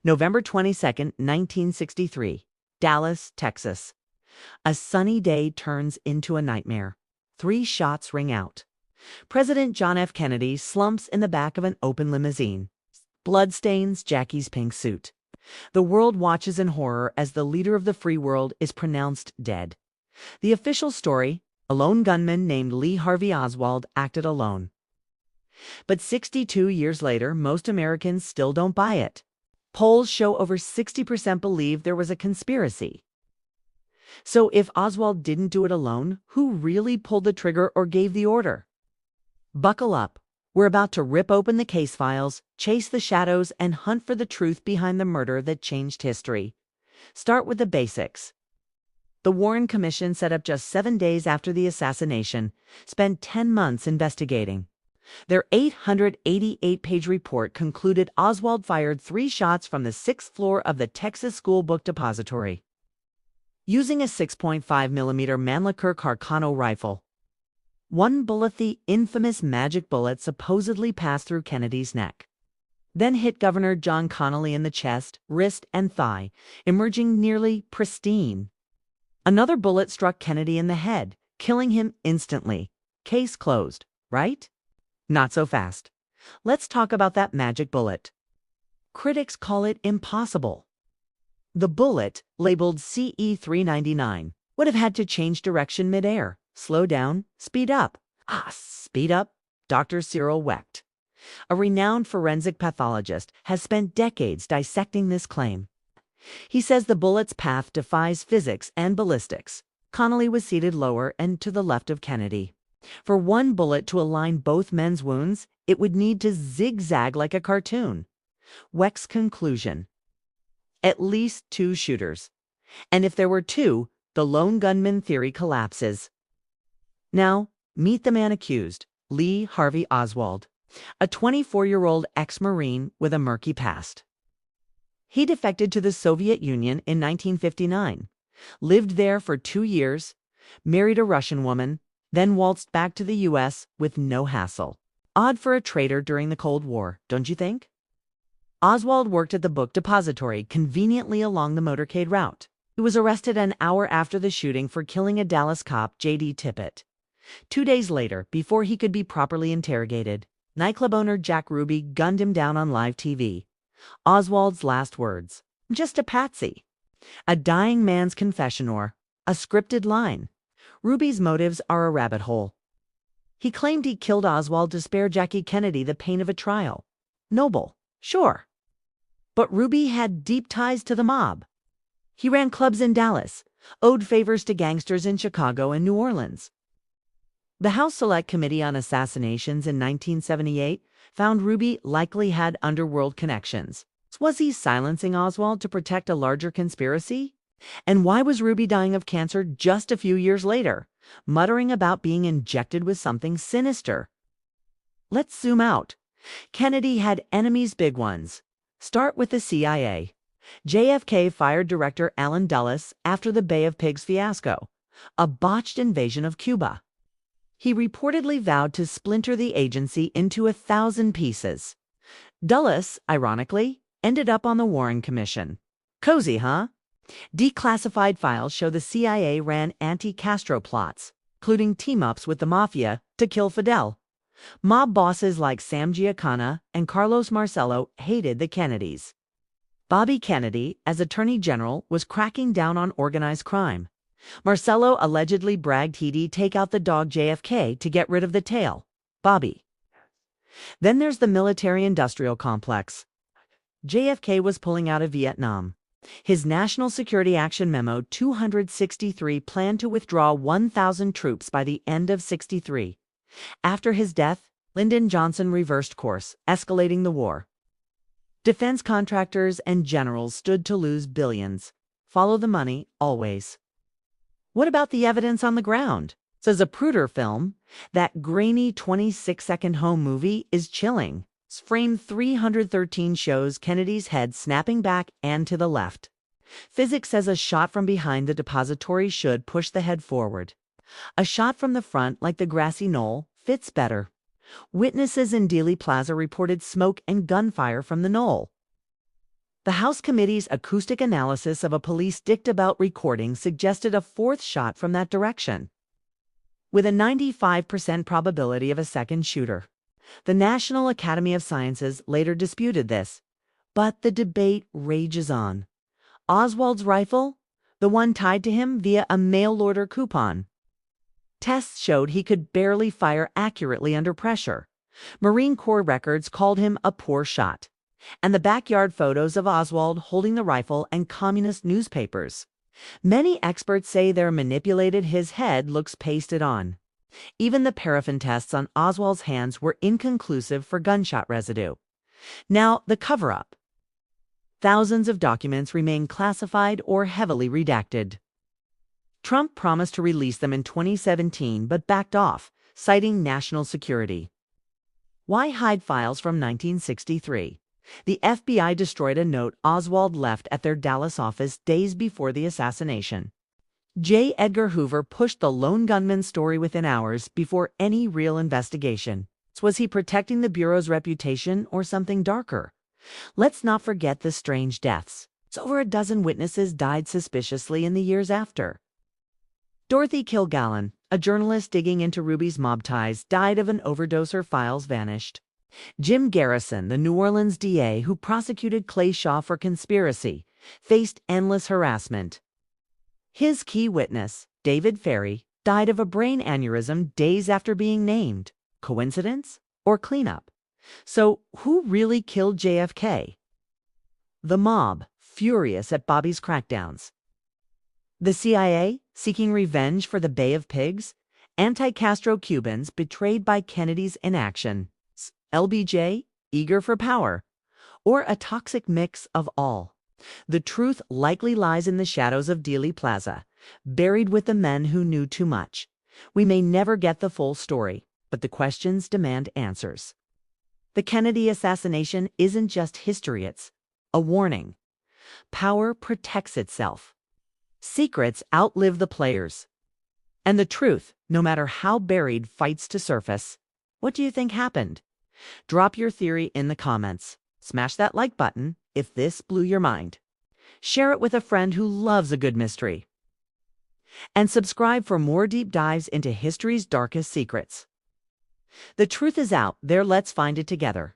November 22nd, 1963, Dallas, Texas. A sunny day turns into a nightmare. 3 shots ring out. President John F. Kennedy slumps in the back of an open limousine. Blood stains Jackie's pink suit. The world watches in horror as the leader of the free world is pronounced dead. The official story: a lone gunman named Lee Harvey Oswald acted alone. But 62 years later, most Americans still don't buy it. Polls show over 60% believe there was a conspiracy. So if Oswald didn't do it alone, who really pulled the trigger or gave the order? Buckle up. We're about to rip open the case files, chase the shadows, and hunt for the truth behind the murder that changed history. Start with the basics. The Warren Commission, set up just 7 days after the assassination, spent 10 months investigating. Their 888-page report concluded Oswald fired 3 shots from the 6th floor of the Texas School Book Depository, using a 6.5mm Mannlicher Carcano rifle. One bullet, the infamous magic bullet, supposedly passed through Kennedy's neck, then hit Governor John Connally in the chest, wrist, and thigh, emerging nearly pristine. Another bullet struck Kennedy in the head, killing him instantly. Case closed, right? Not so fast. Let's talk about that magic bullet. Critics call it impossible. The bullet, labeled CE-399, would have had to change direction midair, slow down, speed up. Speed up, Dr. Cyril Wecht, a renowned forensic pathologist, has spent decades dissecting this claim. He says the bullet's path defies physics and ballistics. Connally was seated lower and to the left of Kennedy. For one bullet to align both men's wounds, it would need to zigzag like a cartoon. Wecht's conclusion: at least 2 shooters. And if there were 2, the lone gunman theory collapses. Now, meet the man accused, Lee Harvey Oswald, a 24-year-old ex-Marine with a murky past. He defected to the Soviet Union in 1959, lived there for 2 years, married a Russian woman, then waltzed back to the U.S. with no hassle. Odd for a traitor during the Cold War, don't you think? Oswald worked at the book depository, conveniently along the motorcade route. He was arrested an hour after the shooting for killing a Dallas cop, J.D. Tippit. 2 days later, before he could be properly interrogated, nightclub owner Jack Ruby gunned him down on live TV. Oswald's last words: just a patsy. A dying man's confession, or a scripted line. Ruby's motives are a rabbit hole. He claimed he killed Oswald to spare Jackie Kennedy the pain of a trial. Noble, sure. But Ruby had deep ties to the mob. He ran clubs in Dallas, owed favors to gangsters in Chicago and New Orleans. The House Select Committee on Assassinations in 1978 found Ruby likely had underworld connections. Was he silencing Oswald to protect a larger conspiracy? And why was Ruby dying of cancer just a few years later, muttering about being injected with something sinister? Let's zoom out. Kennedy had enemies, big ones. Start with the CIA. JFK fired Director Allen Dulles after the Bay of Pigs fiasco, a botched invasion of Cuba. He reportedly vowed to splinter the agency into 1,000 pieces. Dulles, ironically, ended up on the Warren Commission. Cozy, huh? Declassified files show the CIA ran anti-Castro plots, including team-ups with the Mafia to kill Fidel. Mob bosses like Sam Giancana and Carlos Marcello hated the Kennedys. Bobby Kennedy, as Attorney General, was cracking down on organized crime. Marcello allegedly bragged he'd take out the dog JFK to get rid of the tail, Bobby. Then there's the military-industrial complex. JFK was pulling out of Vietnam. His National Security Action Memo 263 planned to withdraw 1,000 troops by the end of '63. After his death, Lyndon Johnson reversed course, escalating the war. Defense contractors and generals stood to lose billions. Follow the money, always. What about the evidence on the ground? So Zapruder film, that grainy 26-second home movie, is chilling. Frame 313 shows Kennedy's head snapping back and to the left. Physics says a shot from behind the depository should push the head forward. A shot from the front, like the Grassy Knoll, fits better. Witnesses in Dealey Plaza reported smoke and gunfire from the Knoll. The House Committee's acoustic analysis of a police dictabout recording suggested a fourth shot from that direction, with a 95% probability of a second shooter. The National Academy of Sciences later disputed this, but the debate rages on. Oswald's rifle? The one tied to him via a mail-order coupon. Tests showed he could barely fire accurately under pressure. Marine Corps records called him a poor shot. And the backyard photos of Oswald holding the rifle and communist newspapers. Many experts say they're manipulated. His head looks pasted on. Even the paraffin tests on Oswald's hands were inconclusive for gunshot residue. Now, the cover-up. Thousands of documents remain classified or heavily redacted. Trump promised to release them in 2017 but backed off, citing national security. Why hide files from 1963? The FBI destroyed a note Oswald left at their Dallas office days before the assassination. J. Edgar Hoover pushed the lone gunman story within hours before any real investigation. Was he protecting the Bureau's reputation or something darker? Let's not forget the strange deaths. Over a dozen witnesses died suspiciously in the years after. Dorothy Kilgallen, a journalist digging into Ruby's mob ties, died of an overdose. Her files vanished. Jim Garrison, the New Orleans DA who prosecuted Clay Shaw for conspiracy, faced endless harassment. His key witness, David Ferry, died of a brain aneurysm days after being named. Coincidence or cleanup? So, who really killed JFK? The mob, furious at Bobby's crackdowns. The CIA, seeking revenge for the Bay of Pigs. Anti-Castro Cubans, betrayed by Kennedy's inaction. LBJ, eager for power. Or a toxic mix of all. The truth likely lies in the shadows of Dealey Plaza, buried with the men who knew too much. We may never get the full story, but the questions demand answers. The Kennedy assassination isn't just history, it's a warning. Power protects itself. Secrets outlive the players. And the truth, no matter how buried, fights to surface. What do you think happened? Drop your theory in the comments. Smash that like button if this blew your mind. Share it with a friend who loves a good mystery. And subscribe for more deep dives into history's darkest secrets. The truth is out there. Let's find it together.